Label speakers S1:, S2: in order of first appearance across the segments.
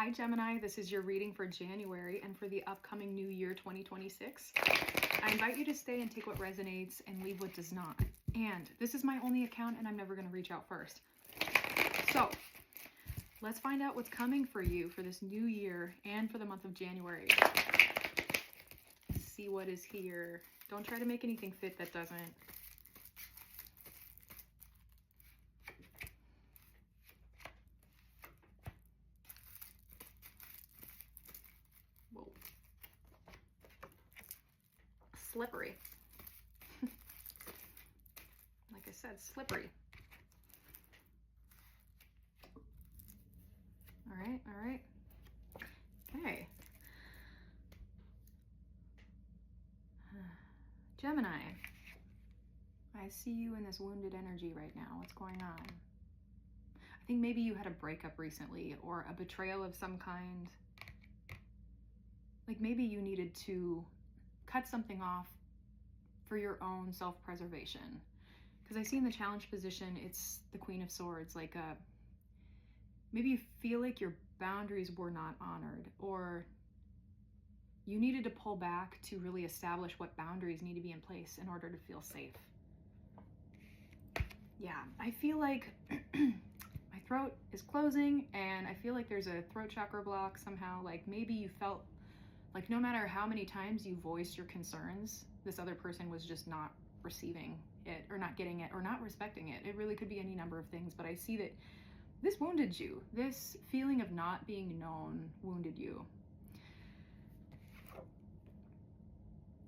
S1: Hi Gemini, this is your reading for January and for the upcoming new year 2026. I invite you to stay and take what resonates and leave what does not. And this is my only account and I'm never going to reach out first. So let's find out what's coming for you for this new year and for the month of January. See what is here. Don't try to make anything fit that doesn't. Whoa. Slippery. Like I said, slippery. All right. Okay. Gemini, I see you in this wounded energy right now. What's going on? I think maybe you had a breakup recently or a betrayal of some kind. Like maybe you needed to cut something off for your own self-preservation. Because I see in the challenge position, it's the Queen of Swords. Like maybe you feel like your boundaries were not honored, or you needed to pull back to really establish what boundaries need to be in place in order to feel safe. Yeah, I feel like my throat is closing and I feel like there's a throat chakra block somehow. Like maybe you felt like no matter how many times you voiced your concerns, this other person was just not receiving it or not getting it or not respecting it. It really could be any number of things, but I see that this wounded you. This feeling of not being known wounded you.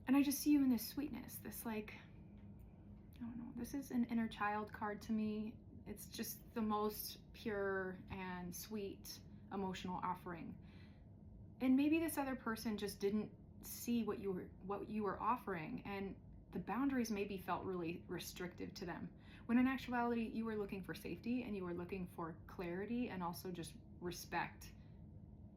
S1: And I just see you in this sweetness, this like, I don't know, this is an inner child card to me. It's just the most pure and sweet emotional offering. And maybe this other person just didn't see what you were offering, and the boundaries maybe felt really restrictive to them. When in actuality, you were looking for safety and you were looking for clarity and also just respect.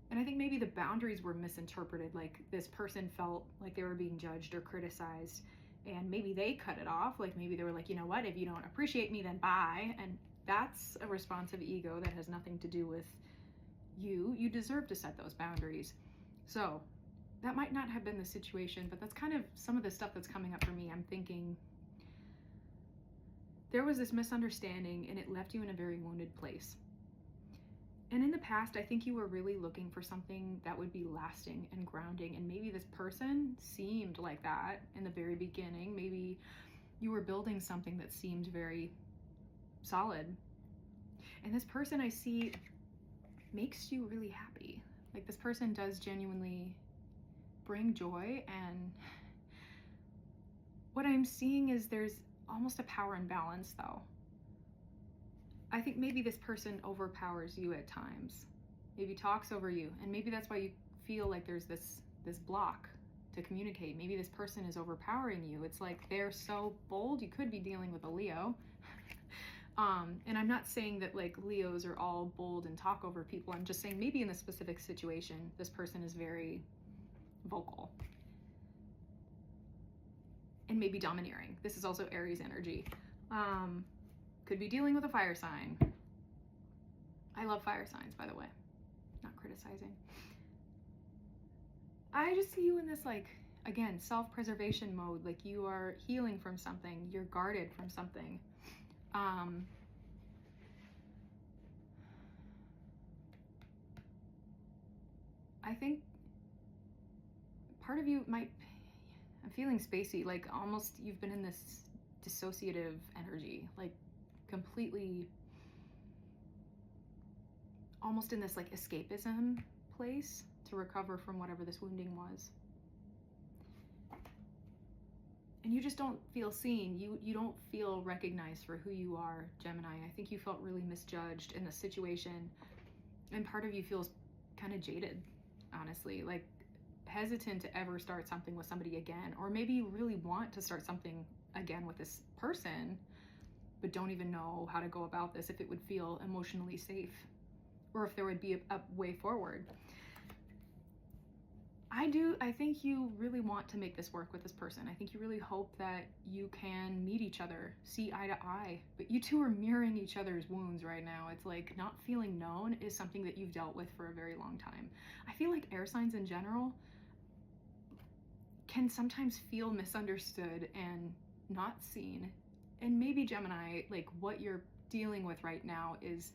S1: And I think maybe the boundaries were misinterpreted, like this person felt like they were being judged or criticized, and maybe they cut it off. Like maybe they were like, you know what, if you don't appreciate me, then bye. And that's a responsive ego that has nothing to do with you. You deserve to set those boundaries. So that might not have been the situation, but that's kind of some of the stuff that's coming up for me. I'm thinking there was this misunderstanding and it left you in a very wounded place. And in the past, I think you were really looking for something that would be lasting and grounding. And maybe this person seemed like that in the very beginning. Maybe you were building something that seemed very solid. And this person I see makes you really happy. Like this person does genuinely bring joy. And what I'm seeing is there's almost a power imbalance though. I think maybe this person overpowers you at times, maybe talks over you, and maybe that's why you feel like there's this block to communicate. Maybe this person is overpowering you. It's like they're so bold. You could be dealing with a Leo. And I'm not saying that like Leos are all bold and talk over people. I'm just saying maybe in this specific situation, this person is very vocal and maybe domineering. This is also Aries energy. Could be dealing with a fire sign. I love fire signs, by the way. Not criticizing. I just see you in this, like, again, self-preservation mode. Like you are healing from something. You're guarded from something. I think part of you might, I'm feeling spacey, like almost you've been in this dissociative energy, like completely almost in this like escapism place to recover from whatever this wounding was. And you just don't feel seen. You don't feel recognized for who you are, Gemini. I think you felt really misjudged in the situation. And part of you feels kind of jaded, honestly, like hesitant to ever start something with somebody again. Or maybe you really want to start something again with this person, but don't even know how to go about this, if it would feel emotionally safe or if there would be a way forward. I think you really want to make this work with this person. I think you really hope that you can meet each other, see eye to eye, but you two are mirroring each other's wounds right now. It's like not feeling known is something that you've dealt with for a very long time. I feel like air signs in general can sometimes feel misunderstood and not seen. And maybe Gemini, like what you're dealing with right now is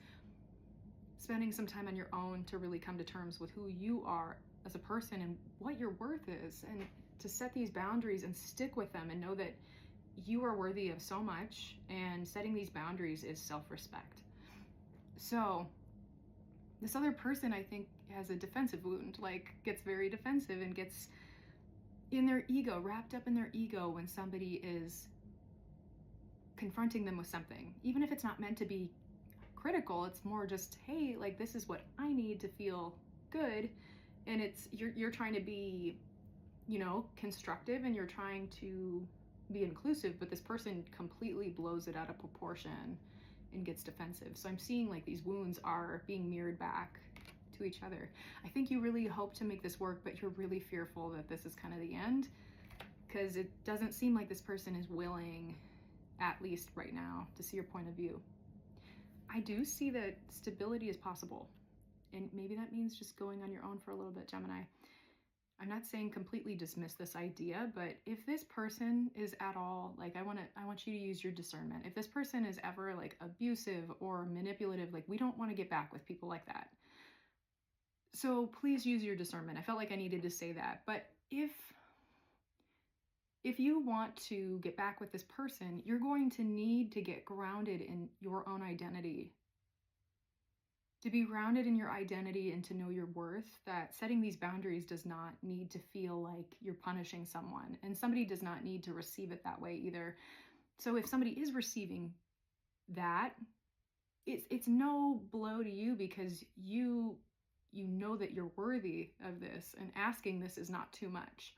S1: spending some time on your own to really come to terms with who you are as a person and what your worth is, and to set these boundaries and stick with them and know that you are worthy of so much, and setting these boundaries is self-respect. So this other person, I think, has a defensive wound, like gets very defensive and gets in their ego, wrapped up in their ego when somebody is confronting them with something, even if it's not meant to be critical. It's more just, hey, like this is what I need to feel good, and it's you're trying to be, you know, constructive, and you're trying to be inclusive, but this person completely blows it out of proportion and gets defensive. So I'm seeing like these wounds are being mirrored back to each other. I think you really hope to make this work, but you're really fearful that this is kind of the end, because it doesn't seem like this person is willing, at least right now, to see your point of view. I do see that stability is possible, and maybe that means just going on your own for a little bit, Gemini. I'm not saying completely dismiss this idea, but if this person is at all, like I want you to use your discernment. If this person is ever like abusive or manipulative, like we don't want to get back with people like that. So please use your discernment. I felt like I needed to say that. But if you want to get back with this person, you're going to need to get grounded in your own identity. To be grounded in your identity and to know your worth, that setting these boundaries does not need to feel like you're punishing someone, and somebody does not need to receive it that way either. So if somebody is receiving that, it's no blow to you, because you know that you're worthy of this, and asking this is not too much.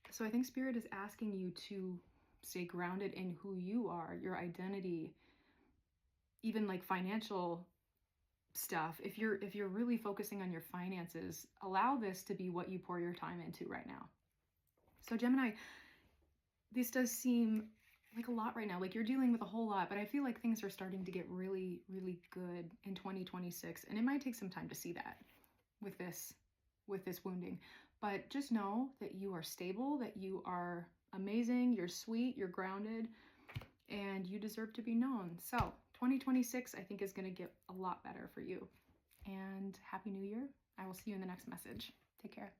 S1: So I think Spirit is asking you to stay grounded in who you are, your identity, even like financial stuff. If you're really focusing on your finances, allow this to be what you pour your time into right now. So Gemini, this does seem like a lot right now, like you're dealing with a whole lot, but I feel like things are starting to get really, really good in 2026, and it might take some time to see that with this wounding. But just know that you are stable, that you are amazing, you're sweet, you're grounded, and you deserve to be known. So 2026, I think, is going to get a lot better for you. And Happy New Year. I will see you in the next message. Take care.